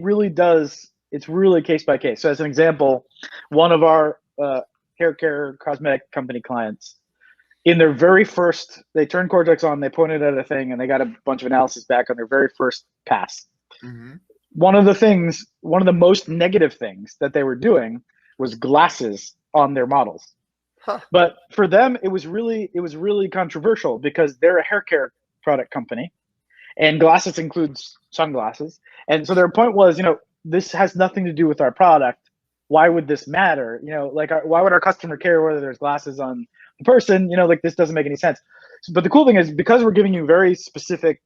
really does. It's really case by case. So as an example, one of our hair care cosmetic company clients, in their very first, they turned Cortex on, they pointed at a thing, and they got a bunch of analysis back on their very first pass. Mm-hmm. One of the most negative things that they were doing was glasses on their models. Huh. But for them, it was really controversial because they're a hair care product company, and glasses includes sunglasses. And so their point was, this has nothing to do with our product. Why would this matter? Like, why would our customer care whether there's glasses on the person? Like, this doesn't make any sense. But the cool thing is, because we're giving you very specific,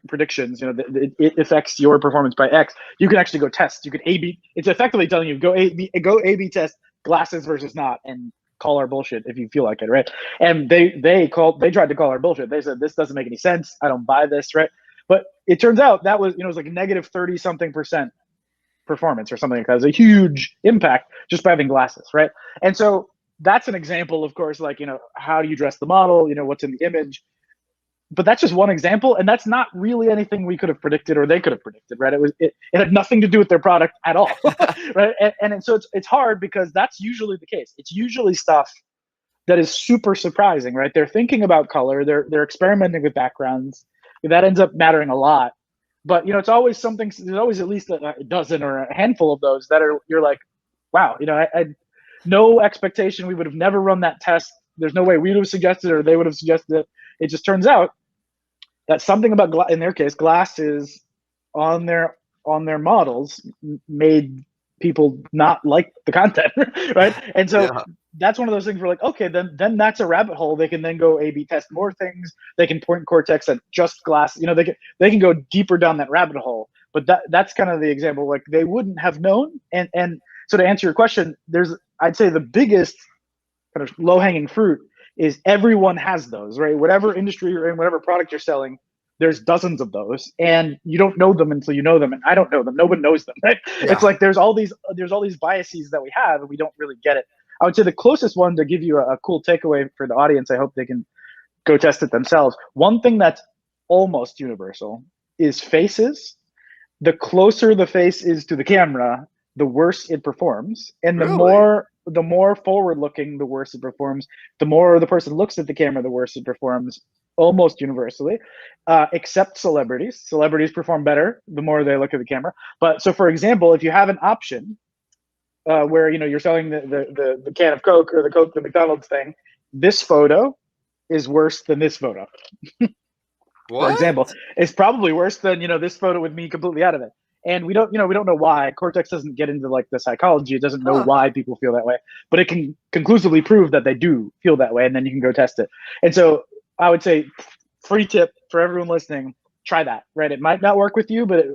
predictions, it affects your performance by X. You can actually go test. You could A/B. It's effectively telling you go A/B test glasses versus not, and call our bullshit if you feel like it, right? And they tried to call our bullshit. They said this doesn't make any sense. I don't buy this, right? But it turns out that was, it was like negative 30 something percent performance or something like that. It was a huge impact just by having glasses, right? And so that's an example, of course, like, how do you dress the model? What's in the image? But that's just one example, and that's not really anything we could have predicted or they could have predicted, right? It had nothing to do with their product at all, right? And so it's hard because that's usually the case. It's usually stuff that is super surprising, right? They're thinking about color, they're experimenting with backgrounds. That ends up mattering a lot. But it's always something. There's always at least a dozen or a handful of those that you're like, wow, I had no expectation. We would have never run that test. There's no way we would have suggested it or they would have suggested it. It just turns out that something about in their case, glasses on their models made people not like the content, right? And so that's one of those things where, like, okay, then that's a rabbit hole. They can then go A/B test more things. They can point Cortex at just glass. They can go deeper down that rabbit hole. But that's kind of the example. Like, they wouldn't have known. And so to answer your question, I'd say the biggest kind of low hanging fruit is everyone has those, right? Whatever industry you're in, whatever product you're selling, there's dozens of those, and you don't know them until you know them. And I don't know them. No one knows them, right? Yeah. It's like there's all these biases that we have, and we don't really get it. I would say the closest one to give you a cool takeaway for the audience, I hope they can go test it themselves. One thing that's almost universal is faces. The closer the face is to the camera, the worse it performs, and the more forward looking, the worse it performs. The more the person looks at the camera, the worse it performs, almost universally, except celebrities. Celebrities perform better the more they look at the camera. But so, for example, if you have an option where you're selling the can of Coke or the McDonald's thing, this photo is worse than this photo. For example, it's probably worse than this photo with me completely out of it. And we don't know why. Cortex doesn't get into like the psychology. It doesn't know why people feel that way, but it can conclusively prove that they do feel that way, and then you can go test it. And so I would say, free tip for everyone listening: try that. Right? It might not work with you, but